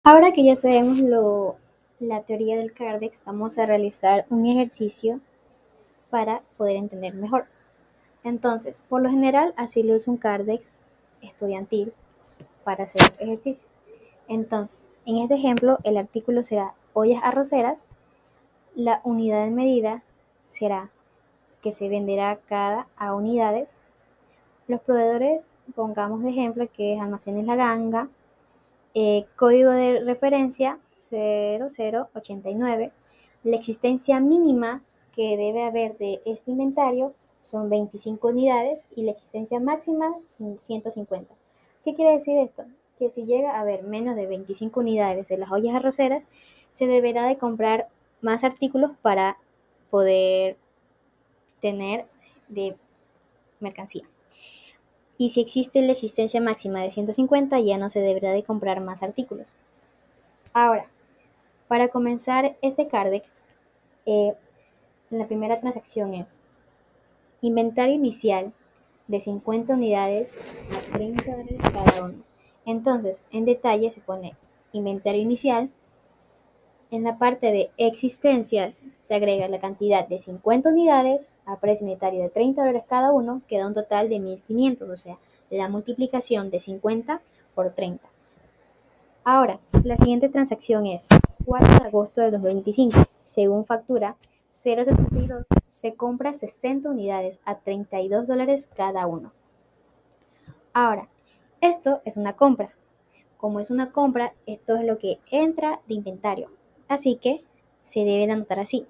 Ahora que ya sabemos la teoría del Cardex, vamos a realizar un ejercicio para poder entender mejor. Entonces, por lo general, así lo usa un Cardex estudiantil para hacer ejercicios. Entonces, en este ejemplo, el artículo será ollas arroceras. La unidad de medida será que se venderá cada a unidades. Los proveedores, pongamos de ejemplo que es Almacenes La Ganga. Código de referencia 0089. La existencia mínima que debe haber de este inventario son 25 unidades y la existencia máxima 150. ¿Qué quiere decir esto? Que si llega a haber menos de 25 unidades de las ollas arroceras, se deberá de comprar más artículos para poder tener de mercancía. Y si existe la existencia máxima de 150, ya no se deberá de comprar más artículos. Ahora, para comenzar este Cardex, la primera transacción es inventario inicial de 50 unidades a $30 cada uno. Entonces, en detalle se pone inventario inicial. En la parte de existencias se agrega la cantidad de 50 unidades a precio unitario de $30 cada uno, que da un total de 1.500, o sea, la multiplicación de 50 por 30. Ahora, la siguiente transacción es 4 de agosto del 2025. Según factura 072, se compra 60 unidades a $32 cada uno. Ahora, esto es una compra. Como es una compra, esto es lo que entra de inventario. Así que se deben anotar así.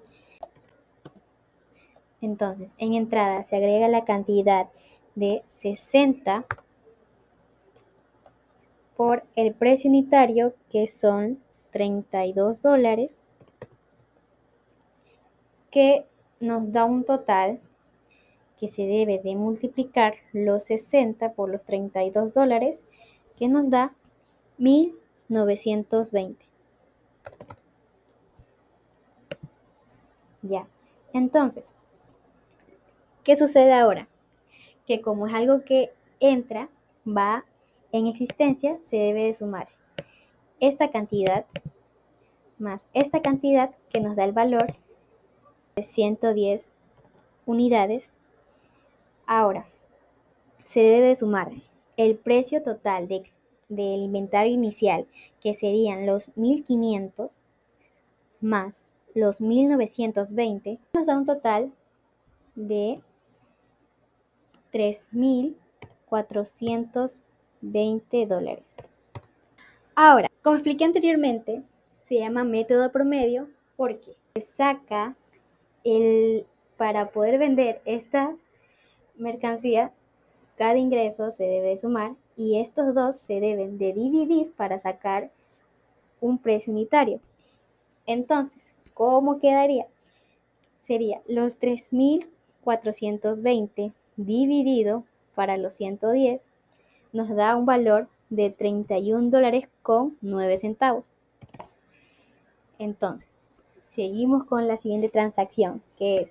Entonces, en entrada se agrega la cantidad de 60 por el precio unitario, que son $32, que nos da un total que se debe de multiplicar los 60 por los $32, que nos da 1.920. Ya. Entonces, ¿qué sucede ahora? Que como es algo que entra, va en existencia, se debe de sumar esta cantidad más esta cantidad, que nos da el valor de 110 unidades. Ahora, se debe de sumar el precio total del inventario inicial, que serían los 1.500 más los 1.920, nos da un total de $3.420. Ahora, como expliqué anteriormente, se llama método promedio porque se saca para poder vender esta mercancía, cada ingreso se debe sumar y estos dos se deben de dividir para sacar un precio unitario. Entonces, ¿cómo quedaría? Sería los 3.420 dividido para los 110, nos da un valor de $31.09. Entonces, seguimos con la siguiente transacción, que es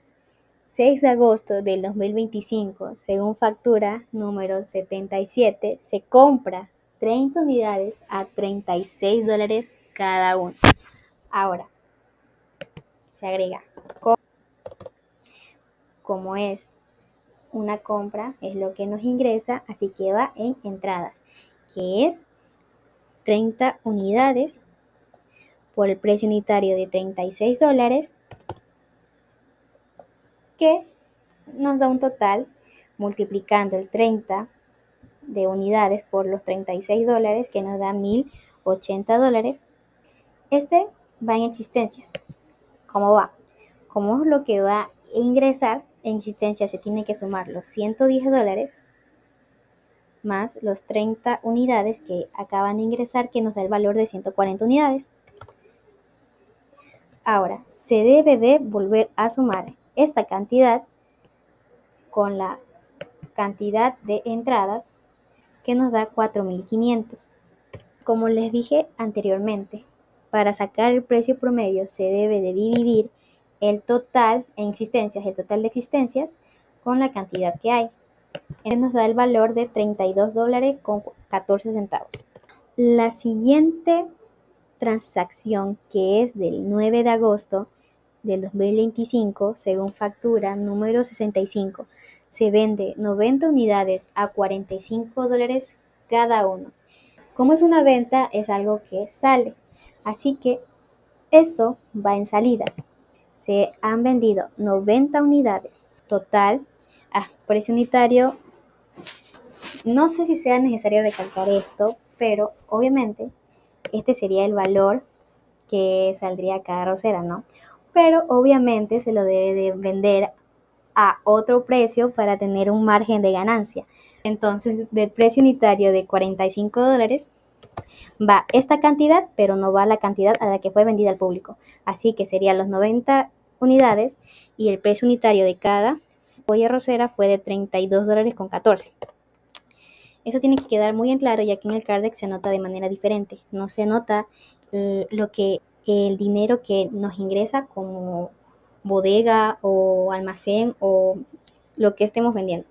6 de agosto del 2025, según factura número 77, se compra 30 unidades a $36 cada uno. Ahora, se agrega, como es una compra, es lo que nos ingresa, así que va en entradas, que es 30 unidades por el precio unitario de $36, que nos da un total, multiplicando el 30 de unidades por los $36, que nos da $1.080. Este va en existencias. ¿Cómo va? Como es lo que va a ingresar en existencias, se tiene que sumar los $110 más los 30 unidades que acaban de ingresar, que nos da el valor de 140 unidades. Ahora, se debe de volver a sumar esta cantidad con la cantidad de entradas, que nos da 4.500. Como les dije anteriormente, para sacar el precio promedio se debe de dividir el total en existencias, el total de existencias, con la cantidad que hay. Entonces nos da el valor de $32.14. La siguiente transacción, que es del 9 de agosto del 2025, según factura número 65, se vende 90 unidades a $45 cada uno. Como es una venta, es algo que sale, así que esto va en salidas. Se han vendido 90 unidades total a precio unitario. No sé si sea necesario recalcar esto, pero obviamente este sería el valor que saldría cada arrocera, ¿no? Pero obviamente se lo debe de vender a otro precio para tener un margen de ganancia. Entonces, del precio unitario de $45 va esta cantidad, pero no va la cantidad a la que fue vendida al público. Así que serían los 90 unidades y el precio unitario de cada olla arrocera fue de $32,14. Eso tiene que quedar muy en claro, ya que en el Cardex se nota de manera diferente. No se nota el dinero que nos ingresa como bodega o almacén o lo que estemos vendiendo.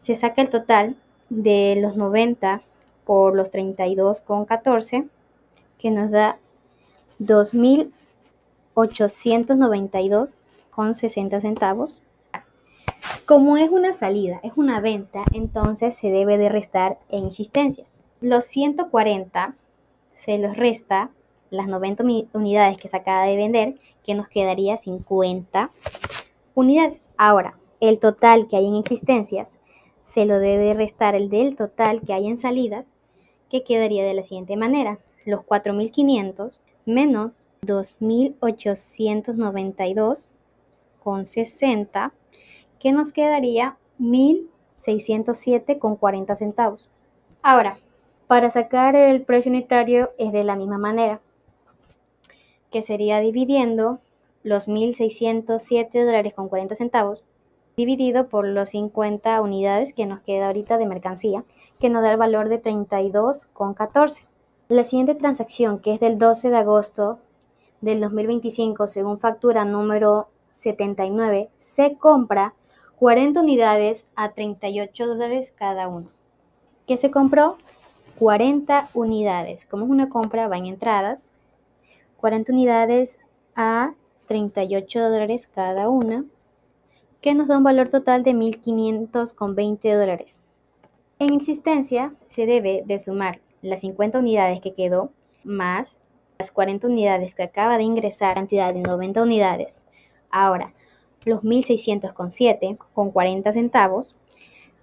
Se saca el total de los 90 por los 32,14, que nos da 2.892,60 centavos. Como es una salida, es una venta, entonces se debe de restar en existencias. Los 140 se los resta las 90 unidades que se acaba de vender, que nos quedaría 50 unidades. Ahora, el total que hay en existencias se lo debe restar el del total que hay en salidas, que quedaría de la siguiente manera: los 4.500 menos 2.892,60, que nos quedaría 1.607,40 centavos. Ahora, para sacar el precio unitario es de la misma manera, que sería dividiendo los $1.607,40 dividido por los 50 unidades que nos queda ahorita de mercancía, que nos da el valor de 32,14. La siguiente transacción, que es del 12 de agosto del 2025, según factura número 79, se compra 40 unidades a $38 cada uno. ¿Qué se compró? 40 unidades. Como es una compra, va en entradas. 40 unidades a $38 cada una, que nos da un valor total de $1.520. En existencia se debe de sumar las 50 unidades que quedó más las 40 unidades que acaba de ingresar, cantidad de 90 unidades. Ahora, los 1.607,40 centavos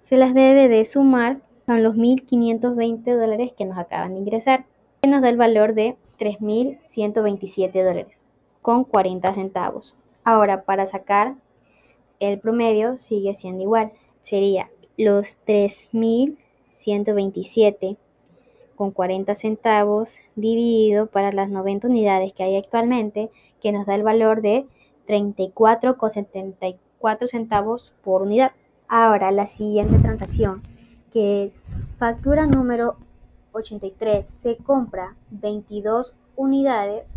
se las debe de sumar con los $1.520 que nos acaban de ingresar, que nos da el valor de $3.127,40 centavos. Ahora, para sacar el promedio sigue siendo igual. Sería los 3.127,40 centavos dividido para las 90 unidades que hay actualmente, que nos da el valor de 34,74 centavos por unidad. Ahora, la siguiente transacción, que es factura número 83, se compra 22 unidades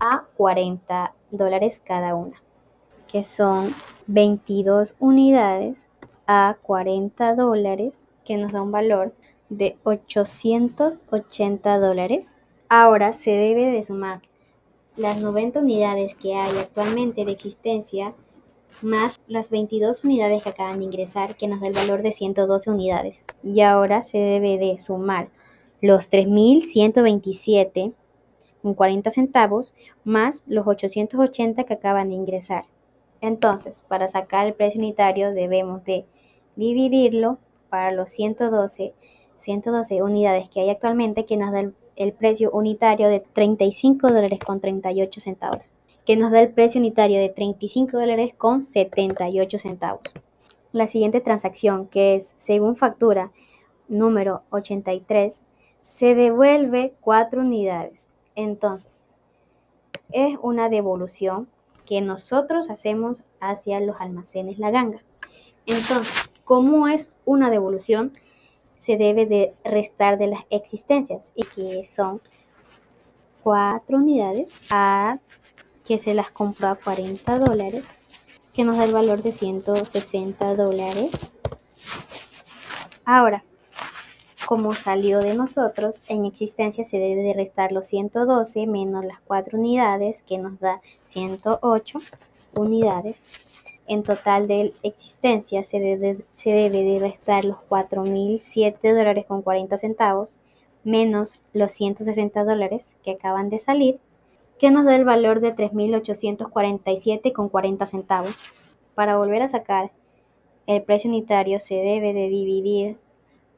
a $40 cada una, que son 22 unidades a $40, que nos da un valor de $880. Ahora se debe de sumar las 90 unidades que hay actualmente de existencia más las 22 unidades que acaban de ingresar, que nos da el valor de 112 unidades. Y ahora se debe de sumar los 3.127,40 centavos más los 880 que acaban de ingresar. Entonces, para sacar el precio unitario debemos de dividirlo para los 112 unidades que hay actualmente, que nos da el precio unitario de $35,38, que nos da el precio unitario de $35,78. La siguiente transacción, que es según factura número 83, se devuelve 4 unidades. Entonces, es una devolución que nosotros hacemos hacia los almacenes La Ganga. Entonces, como es una devolución, se debe de restar de las existencias, y que son 4 unidades a que se las compró a $40, que nos da el valor de $160. Ahora, como salió de nosotros, en existencia se debe de restar los 112 menos las 4 unidades, que nos da 108 unidades. En total de existencia se debe de restar los $4.007.40 menos los $160 que acaban de salir, que nos da el valor de $3.847.40. Para volver a sacar el precio unitario se debe de dividir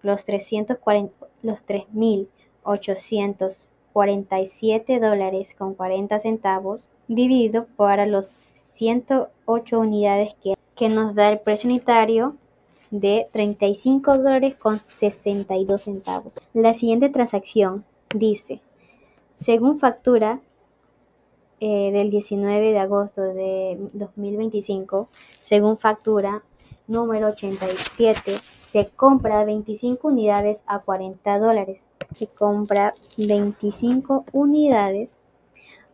los $3.847.40 dividido para los 108 unidades que nos da el precio unitario de $35.62. La siguiente transacción dice: según factura del 19 de agosto de 2025, según factura número 87, se compra 25 unidades a $40. Se compra 25 unidades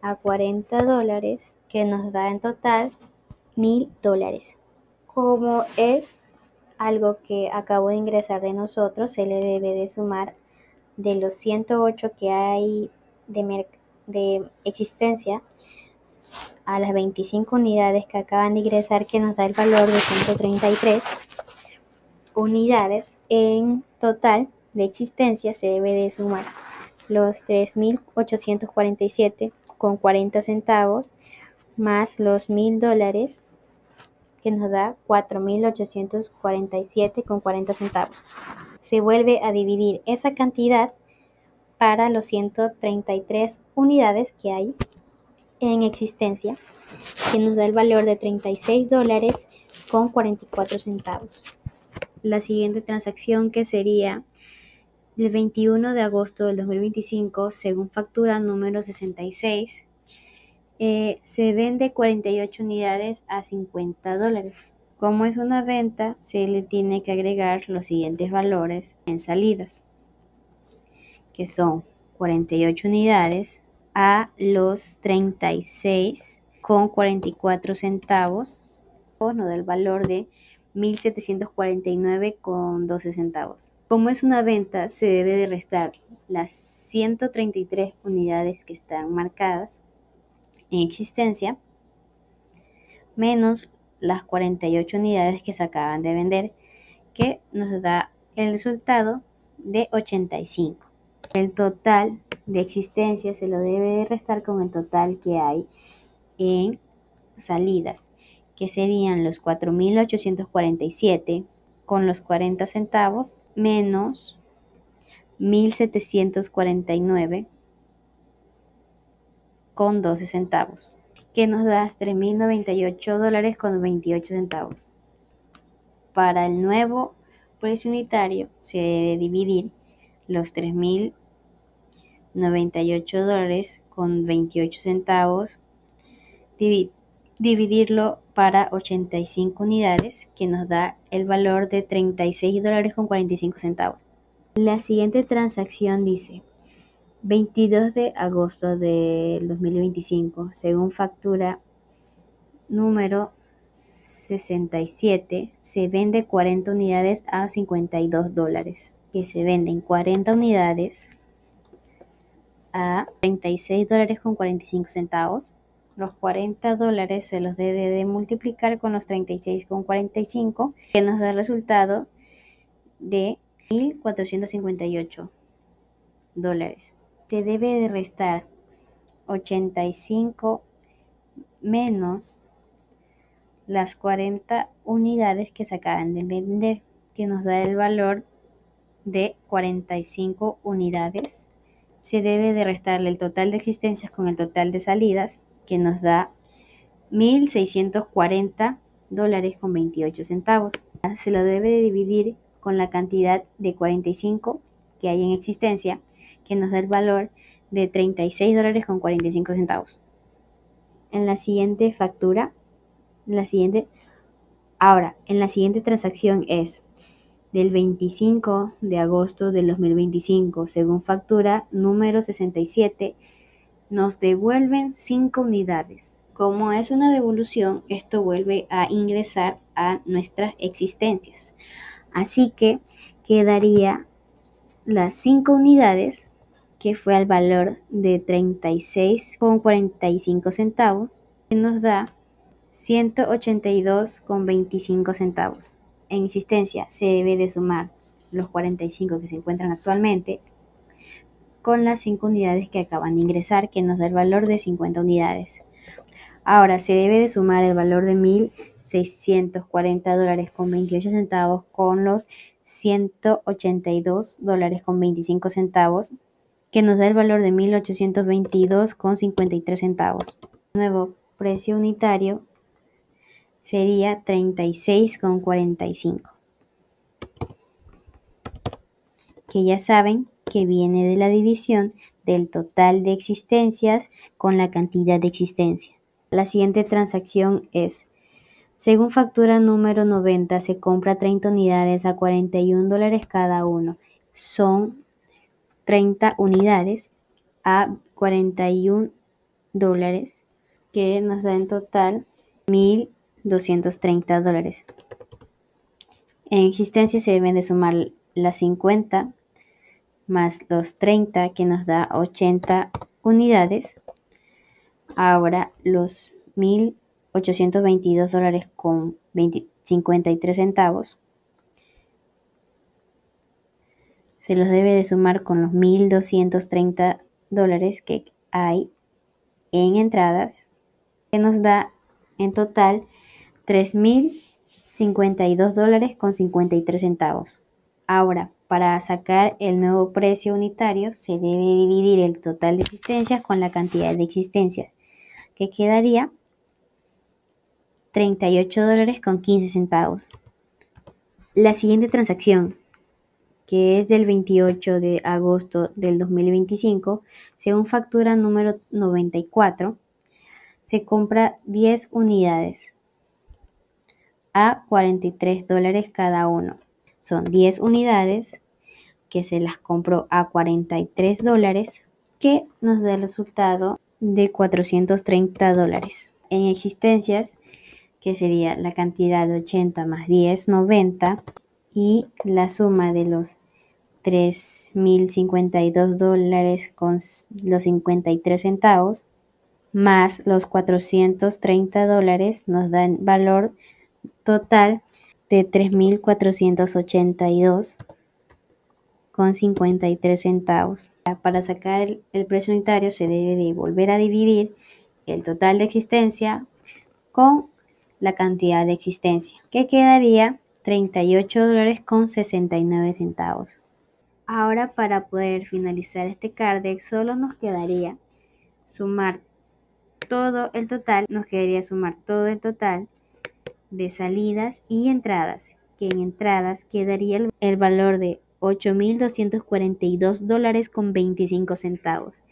a $40, que nos da en total $1.000. Como es algo que acabo de ingresar de nosotros, se le debe de sumar de los 108 que hay de existencia a las 25 unidades que acaban de ingresar, que nos da el valor de 133 unidades. En total de existencia se debe de sumar los $3.847.40 más los $1.000, que nos da $4.847.40. Se vuelve a dividir esa cantidad para los 133 unidades que hay en existencia, que nos da el valor de $36.44. La siguiente transacción, que sería el 21 de agosto del 2025, según factura número 66, se vende 48 unidades a $50. Como es una venta, se le tiene que agregar los siguientes valores en salidas, que son 48 unidades a los 36.44, nos da el valor de $1.749.12. Como es una venta, se debe de restar las 133 unidades que están marcadas en existencia menos las 48 unidades que se acaban de vender, que nos da el resultado de 85. El total de existencia se lo debe de restar con el total que hay en salidas, que serían los 4.847 con los 40 centavos menos 1.749 con 12 centavos, que nos da $3.098.28. Para el nuevo precio unitario se debe dividir los $3.098 con 28 centavos, dividirlo para 85 unidades, que nos da el valor de $36 con 45 centavos. La siguiente transacción dice: 22 de agosto del 2025, según factura número 67, se vende 40 unidades a $52, que se venden 40 unidades a $36 con 45 centavos. Los $40 se los debe de multiplicar con los 36 con 45, que nos da el resultado de $1.458. Se debe de restar 85 menos las 40 unidades que se acaban de vender, que nos da el valor de 45 unidades. Se debe de restarle el total de existencias con el total de salidas, que nos da $1.640 con 28 centavos. Se lo debe de dividir con la cantidad de 45 que hay en existencia, que nos da el valor de $36 con 45 centavos. En la siguiente factura, en la siguiente transacción es del 25 de agosto del 2025, según factura número 67, nos devuelven 5 unidades. Como es una devolución, esto vuelve a ingresar a nuestras existencias. Así que quedaría las 5 unidades, que fue al valor de 36,45 centavos, que nos da 182,25 centavos. En existencia se debe de sumar los 45 que se encuentran actualmente con las 5 unidades que acaban de ingresar, que nos da el valor de 50 unidades. Ahora se debe de sumar el valor de $1,640,28 con los $182,25, que nos da el valor de $1,822,53. El nuevo precio unitario sería 36,45, que ya saben que viene de la división del total de existencias con la cantidad de existencia. La siguiente transacción es: según factura número 90, se compra 30 unidades a $41 cada uno. Son 30 unidades a $41, que nos da en total $1,230. En existencia se deben de sumar las 50 más los 30, que nos da 80 unidades. Ahora los $1,822 con 53 centavos se los debe de sumar con los $1,230 que hay en entradas, que nos da en total $3,052 con 53 centavos. Ahora, para sacar el nuevo precio unitario, se debe dividir el total de existencias con la cantidad de existencias, que quedaría $38 con 15 centavos. La siguiente transacción, que es del 28 de agosto del 2025, según factura número 94, se compra 10 unidades a $43 cada uno. Son 10 unidades que se las compró a $43, que nos da el resultado de $430. En existencias, que sería la cantidad de 80 más 10, 90, y la suma de los $3,052 con los 53 centavos más los $430 nos dan valor total de $3,482 con 53 centavos. Para sacar el precio unitario se debe de volver a dividir el total de existencia con la cantidad de existencia, que quedaría $38 con 69 centavos. Ahora, para poder finalizar este CARDEX, solo nos quedaría sumar todo el total, de salidas y entradas, que en entradas quedaría el valor de $8,242 con 25 centavos,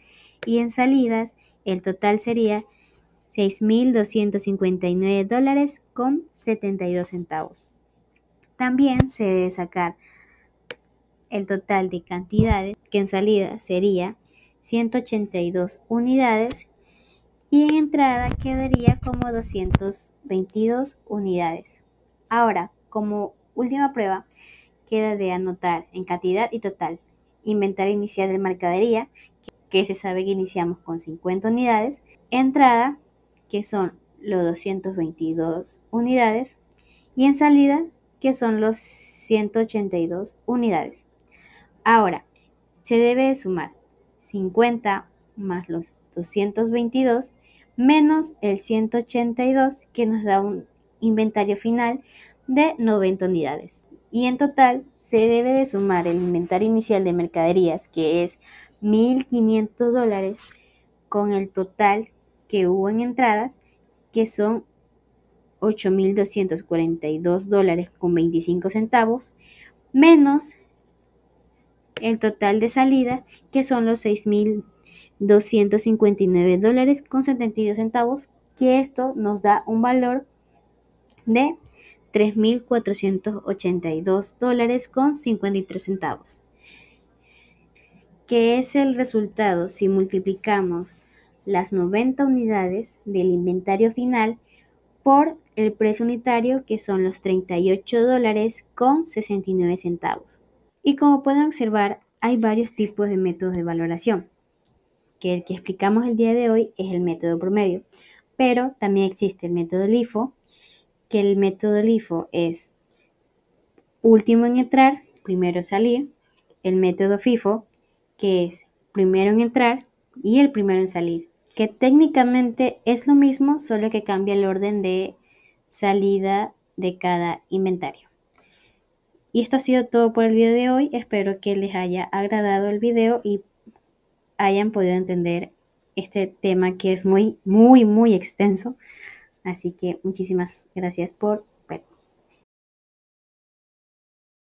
y en salidas el total sería $6,259 con 72 centavos. También se debe sacar el total de cantidades, que en salida sería 182 unidades y en entrada quedaría como 222 unidades. Ahora, como última prueba, queda de anotar en cantidad y total inventario inicial de mercadería, que se sabe que iniciamos con 50 unidades, entrada, que son los 222 unidades, y en salida, que son los 182 unidades. Ahora, se debe sumar 50 más los 222 menos el 182, que nos da un inventario final de 90 unidades. Y en total se debe de sumar el inventario inicial de mercaderías, que es $1,500, con el total que hubo en entradas, que son $8,242 con 25 centavos, menos el total de salida, que son los $6,259 con 72 centavos, que esto nos da un valor de $3,482 con 53 centavos, que es el resultado si multiplicamos las 90 unidades del inventario final por el precio unitario, que son los $38 con 69 centavos. Y como pueden observar, hay varios tipos de métodos de valoración, que el que explicamos el día de hoy es el método promedio, pero también existe el método LIFO, que el método LIFO es último en entrar, primero en salir, el método FIFO, que es primero en entrar y el primero en salir, que técnicamente es lo mismo, solo que cambia el orden de salida de cada inventario. Y esto ha sido todo por el video de hoy. Espero que les haya agradado el video y hayan podido entender este tema que es muy extenso. Así que muchísimas gracias por